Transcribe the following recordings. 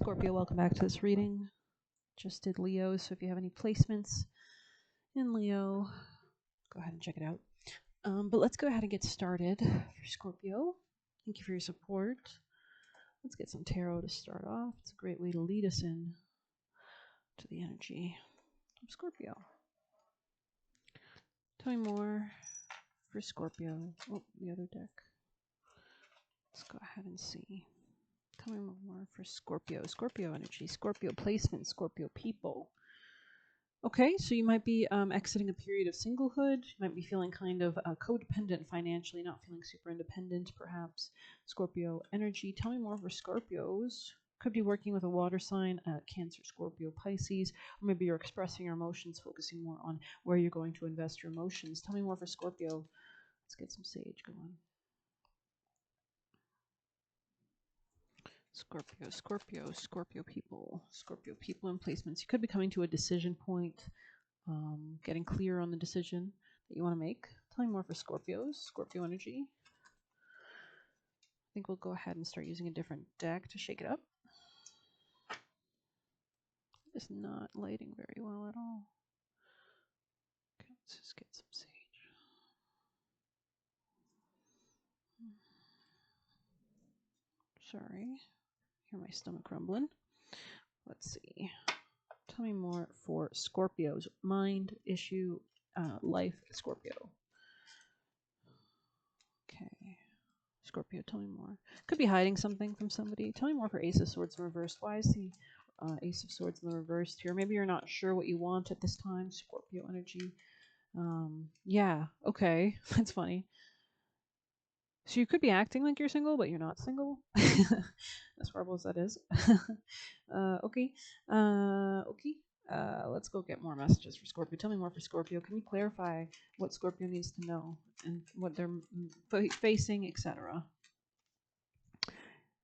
Scorpio, welcome back to this reading. Just did Leo, so if you have any placements in Leo, go ahead and check it out. But let's go ahead and get started for Scorpio. Thank you for your support. Let's get some tarot to start off. It's a great way to lead us in to the energy of Scorpio. Tell me more for Scorpio. Oh, the other deck. Let's go ahead and see. Tell me more for Scorpio. Scorpio energy, Scorpio placement, Scorpio people. Okay, so you might be exiting a period of singlehood. You might be feeling kind of codependent financially, not feeling super independent, perhaps. Scorpio energy. Tell me more for Scorpios. Could be working with a water sign, Cancer, Scorpio, Pisces, or maybe you're expressing your emotions, focusing more on where you're going to invest your emotions. Tell me more for Scorpio. Let's get some sage going. Scorpio people and placements. You could be coming to a decision point, getting clear on the decision that you want to make. Tell me more for Scorpios, Scorpio energy. I think we'll go ahead and start using a different deck to shake it up. It's not lighting very well at all. Okay, let's just get some sage. Sorry, hear my stomach rumbling. Let's see. Tell me more for Scorpios. Mind, issue, life, Scorpio. Okay. Scorpio, tell me more. Could be hiding something from somebody. Tell me more for Ace of Swords in reverse. Why is the Ace of Swords in the reverse here? Maybe you're not sure what you want at this time. Scorpio energy. Yeah, okay. That's funny. So you could be acting like you're single, but you're not single. As horrible as that is. Okay. Okay. Let's go get more messages for Scorpio. Tell me more for Scorpio. Can you clarify what Scorpio needs to know and what they're facing, etc.?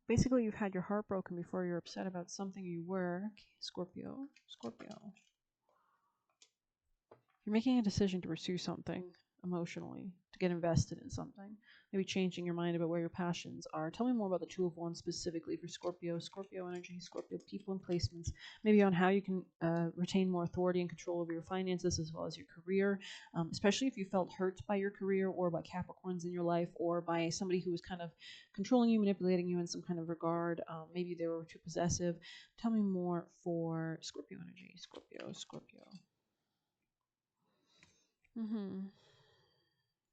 Basically, you've had your heart broken before. You're upset about something you were. Okay, Scorpio. You're making a decision to pursue something emotionally, to get invested in something. Maybe changing your mind about where your passions are. Tell me more about the Two of Wands specifically for Scorpio. Scorpio energy, Scorpio people and placements. Maybe on how you can retain more authority and control over your finances as well as your career. Especially if you felt hurt by your career or by Capricorns in your life or by somebody who was kind of controlling you, manipulating you in some kind of regard. Maybe they were too possessive. Tell me more for Scorpio energy. Scorpio.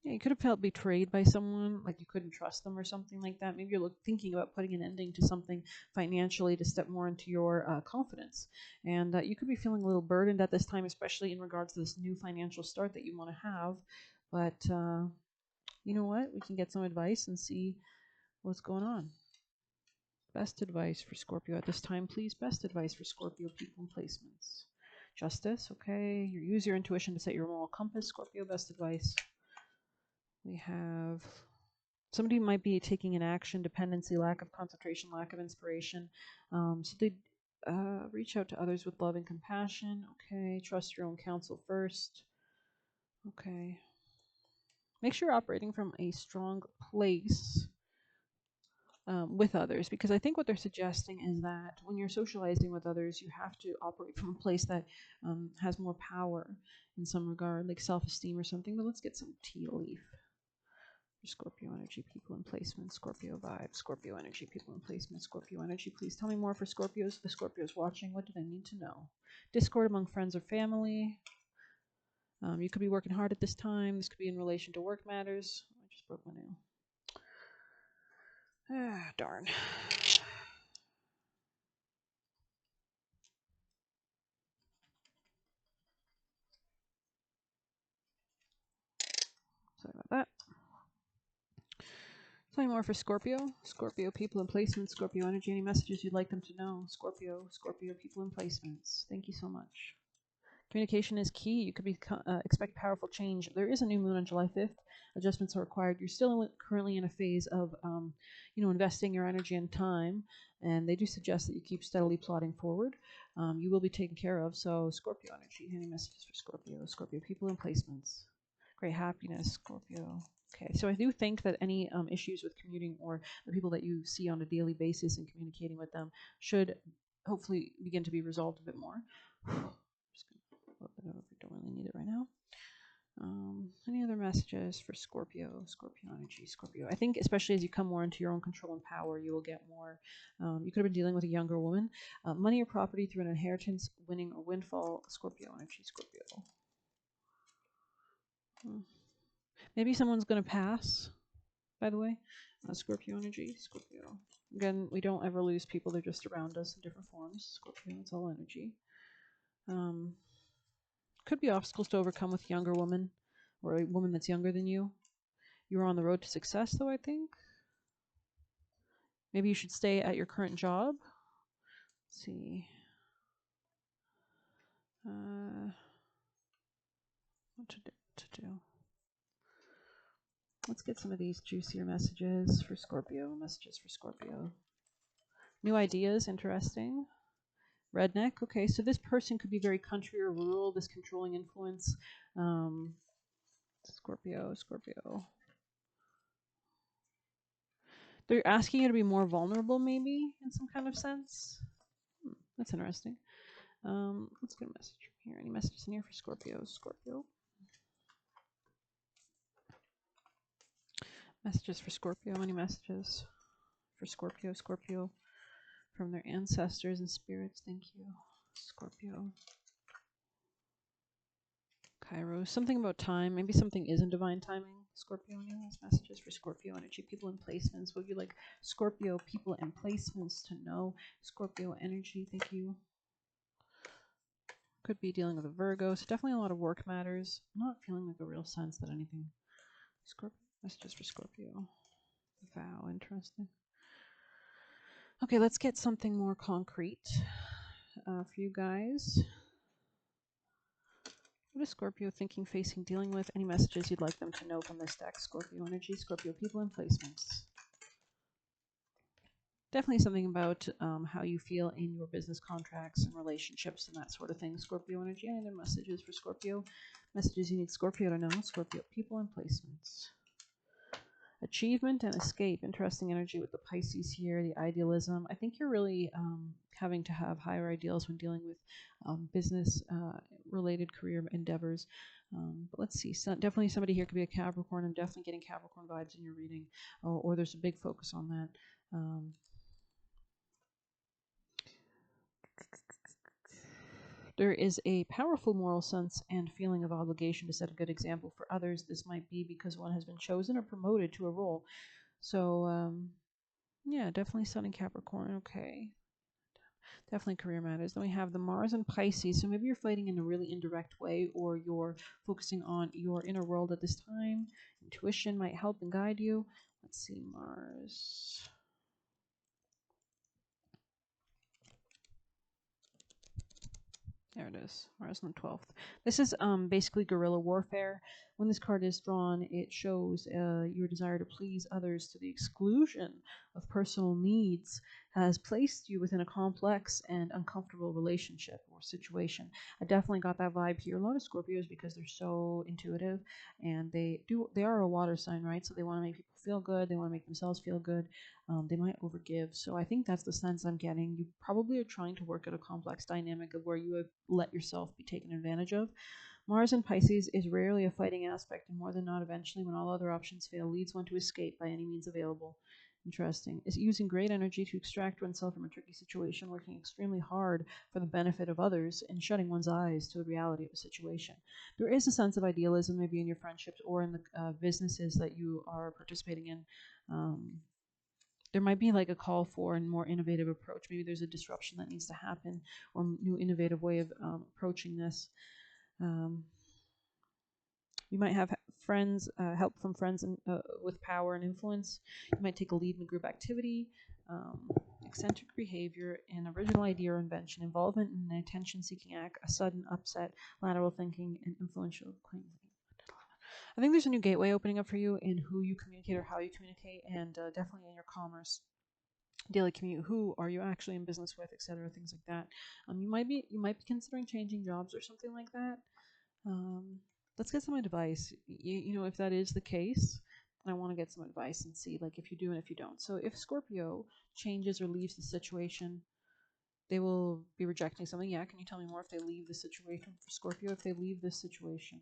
Yeah, you could have felt betrayed by someone, like you couldn't trust them or something like that. Maybe you're thinking about putting an ending to something financially to step more into your confidence. And you could be feeling a little burdened at this time, especially in regards to this new financial start that you want to have. But you know what? We can get some advice and see what's going on. Best advice for Scorpio at this time, please. Best advice for Scorpio people and placements. Justice, okay. You use your intuition to set your moral compass. Scorpio, best advice. We have somebody might be taking an action, dependency, lack of concentration, lack of inspiration. So they reach out to others with love and compassion. Okay. Trust your own counsel first. Okay. Make sure you're operating from a strong place with others, because I think what they're suggesting is that when you're socializing with others, you have to operate from a place that has more power in some regard, like self-esteem or something. But let's get some tea leaf. Scorpio energy, people and placement, Scorpio vibe, Scorpio energy, people and placement, Scorpio energy. Please tell me more for Scorpios. The Scorpios watching, what did I need to know? Discord among friends or family. You could be working hard at this time. This could be in relation to work matters. I just broke my nail. Ah, darn. Sorry about that. Tell me more for Scorpio. Scorpio people and placements, Scorpio energy. Any messages you'd like them to know? Scorpio people and placements. Thank you so much. Communication is key. You could expect powerful change. There is a new moon on July 5th. Adjustments are required. You're still currently in a phase of, investing your energy and time, and they do suggest that you keep steadily plodding forward. You will be taken care of. So, Scorpio energy. Any messages for Scorpio? Scorpio people and placements. Great happiness, Scorpio. Okay, so I do think that any issues with commuting or the people that you see on a daily basis and communicating with them should hopefully begin to be resolved a bit more. Just gonna flip it over. We don't really need it right now. Any other messages for Scorpio? Scorpio energy, Scorpio. I think especially as you come more into your own control and power, you will get more. You could have been dealing with a younger woman. Money or property through an inheritance, winning or windfall. Scorpio energy, Scorpio. Maybe someone's going to pass, by the way. Scorpio energy, Scorpio. Again, we don't ever lose people. They're just around us in different forms. Scorpio, it's all energy. Could be obstacles to overcome with a younger woman or a woman that's younger than you. You're on the road to success, though, I think. Maybe you should stay at your current job. Let's see. What to do. Let's get some of these juicier messages for Scorpio. Messages for Scorpio. New ideas, interesting. Redneck. Okay, so this person could be very country or rural, this controlling influence. Scorpio. They're asking you to be more vulnerable, maybe, in some kind of sense. That's interesting. Let's get a message from here. Any messages in here for Scorpio? Scorpio. Messages for Scorpio. Any messages for Scorpio? Scorpio from their ancestors and spirits. Thank you. Scorpio. Kairos. Something about time. Maybe something is in divine timing. Scorpio. Any last messages for Scorpio energy? People and placements. Would you like Scorpio people and placements to know? Scorpio energy. Thank you. Could be dealing with a Virgo. So definitely a lot of work matters. I'm not feeling like a real sense that anything. Scorpio. Messages for Scorpio. Vow. Interesting. Okay, let's get something more concrete for you guys. What is Scorpio thinking, facing, dealing with? Any messages you'd like them to know from this deck? Scorpio energy, Scorpio people and placements. Definitely something about how you feel in your business contracts and relationships and that sort of thing. Scorpio energy. Any other messages for Scorpio? Messages you need Scorpio to know? Scorpio people and placements. Achievement and escape. Interesting energy with the Pisces here, the idealism. I think you're really having to have higher ideals when dealing with business related career endeavors. But let's see. So definitely somebody here could be a Capricorn. I'm definitely getting Capricorn vibes in your reading, or there's a big focus on that. There is a powerful moral sense and feeling of obligation to set a good example for others. This might be because one has been chosen or promoted to a role. So, yeah, definitely Sun and Capricorn. Okay. Definitely career matters. Then we have the Mars and Pisces. So maybe you're fighting in a really indirect way, or you're focusing on your inner world at this time. Intuition might help and guide you. Let's see, Mars. There it is, Mars on the 12th. This is basically guerrilla warfare. When this card is drawn, it shows your desire to please others to the exclusion of personal needs has placed you within a complex and uncomfortable relationship or situation. I definitely got that vibe here. A lot of Scorpios, because they're so intuitive, and they are a water sign, right? So they want to make people feel good. They want to make themselves feel good. They might overgive. So I think that's the sense I'm getting. You probably are trying to work at a complex dynamic of where you have let yourself be taken advantage of. Mars in Pisces is rarely a fighting aspect, and more than not, eventually, when all other options fail, leads one to escape by any means available. Interesting. Is using great energy to extract oneself from a tricky situation, working extremely hard for the benefit of others, and shutting one's eyes to the reality of a situation. There is a sense of idealism, maybe in your friendships or in the businesses that you are participating in. There might be like a call for a more innovative approach. Maybe there's a disruption that needs to happen, or a new innovative way of approaching this. You might have friends, help from friends with power and influence. You might take a lead in a group activity. Eccentric behavior, an original idea or invention, involvement in an attention-seeking act, a sudden upset, lateral thinking, and influential claim. I think there's a new gateway opening up for you in who you communicate or how you communicate, and definitely in your commerce, daily commute. Who are you actually in business with, etc. Things like that. You might be considering changing jobs or something like that. Let's get some advice. You know, if that is the case, I want to get some advice and see like if you do and if you don't. So if Scorpio changes or leaves the situation, They will be rejecting something. Yeah, can you tell me more if they leave the situation for Scorpio? If they leave this situation.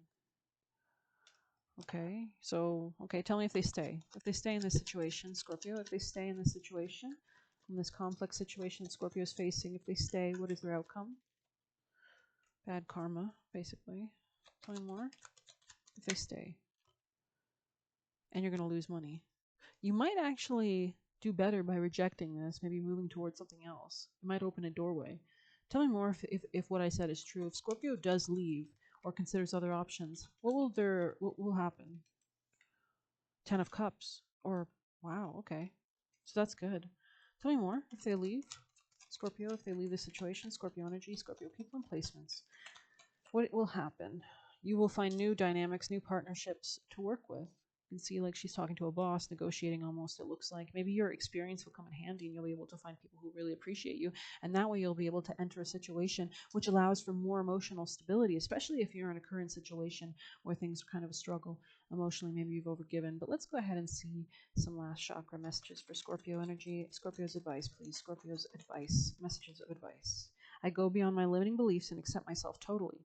Okay, so, okay, tell me if they stay. If they stay in this situation, Scorpio, if they stay in this situation, in this complex situation Scorpio is facing, if they stay, what is their outcome? Bad karma, basically. Tell me more. If they stay. And you're going to lose money. You might actually do better by rejecting this, maybe moving towards something else. It might open a doorway. Tell me more if what I said is true. If Scorpio does leave or considers other options, what will happen? 10 of Cups. Or, wow, okay. So that's good. Tell me more if they leave. Scorpio, if they leave the situation, Scorpio energy, Scorpio people and placements. What will happen? You will find new dynamics, new partnerships to work with. You can see like she's talking to a boss, negotiating almost, it looks like. Maybe your experience will come in handy and you'll be able to find people who really appreciate you. And that way you'll be able to enter a situation which allows for more emotional stability, especially if you're in a current situation where things are kind of a struggle emotionally. Maybe you've overgiven. But let's go ahead and see some last chakra messages for Scorpio energy. Scorpio's advice, please. Scorpio's advice. Messages of advice. I go beyond my limiting beliefs and accept myself totally.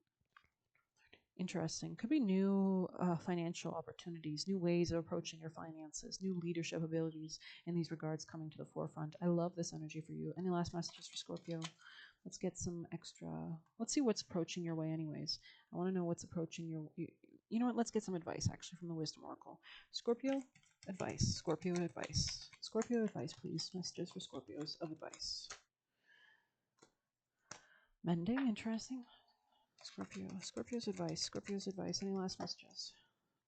Interesting. Could be new financial opportunities, new ways of approaching your finances, new leadership abilities in these regards coming to the forefront. I love this energy for you. Any last messages for Scorpio? Let's get some extra. Let's see what's approaching your way, anyways. I want to know what's approaching your. You know what? Let's get some advice actually from the Wisdom Oracle. Scorpio advice. Scorpio advice. Scorpio advice, please. Messages for Scorpios of advice. Mending, interesting. Scorpio. Scorpio's advice. Scorpio's advice. Any last messages?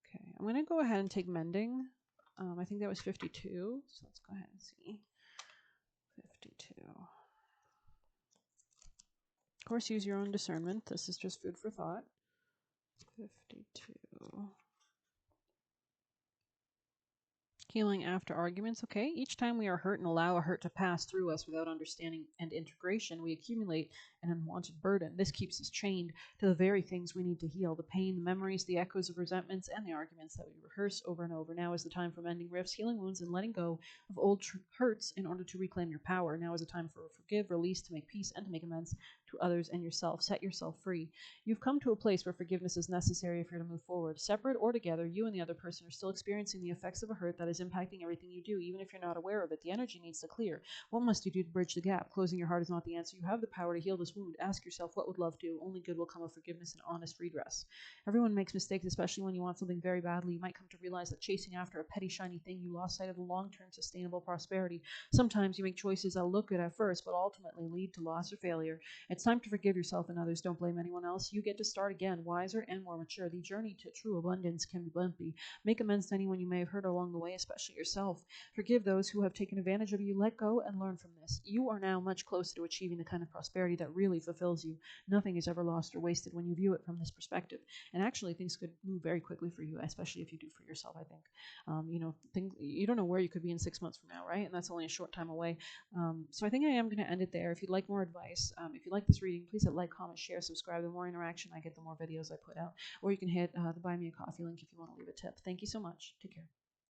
Okay, I'm going to go ahead and take mending. I think that was 52. So let's go ahead and see. 52. Of course, use your own discernment. This is just food for thought. 52. Healing after arguments. Okay, each time we are hurt and allow a hurt to pass through us without understanding and integration, we accumulate an unwanted burden. This keeps us chained to the very things we need to heal: the pain, the memories, the echoes of resentments, and the arguments that we rehearse over and over. Now is the time for mending rifts, healing wounds, and letting go of old hurts in order to reclaim your power. Now is the time for forgive, release, to make peace, and to make amends to others and yourself. Set yourself free. You've come to a place where forgiveness is necessary if you're to move forward. Separate or together, you and the other person are still experiencing the effects of a hurt that is impacting everything you do, even if you're not aware of it. The energy needs to clear. What must you do to bridge the gap? Closing your heart is not the answer. You have the power to heal this wound. Ask yourself, what would love do? Only good will come of forgiveness and honest redress. Everyone makes mistakes, especially when you want something very badly. You might come to realize that chasing after a petty, shiny thing, you lost sight of the long-term sustainable prosperity. Sometimes you make choices that look good at first, but ultimately lead to loss or failure. It's time to forgive yourself and others. Don't blame anyone else. You get to start again, wiser and more mature. The journey to true abundance can be bumpy. Make amends to anyone you may have hurt along the way, especially yourself. Forgive those who have taken advantage of you. Let go and learn from this. You are now much closer to achieving the kind of prosperity that really fulfills you. Nothing is ever lost or wasted when you view it from this perspective. And actually, things could move very quickly for you, especially if you do for yourself, I think. Things, you don't know where you could be in 6 months from now, right? And that's only a short time away. So I think I am going to end it there. If you'd like more advice, if you like this reading, please hit like, comment, share, subscribe. The more interaction I get, the more videos I put out. Or you can hit the Buy Me a Coffee link if you want to leave a tip. Thank you so much. Take care.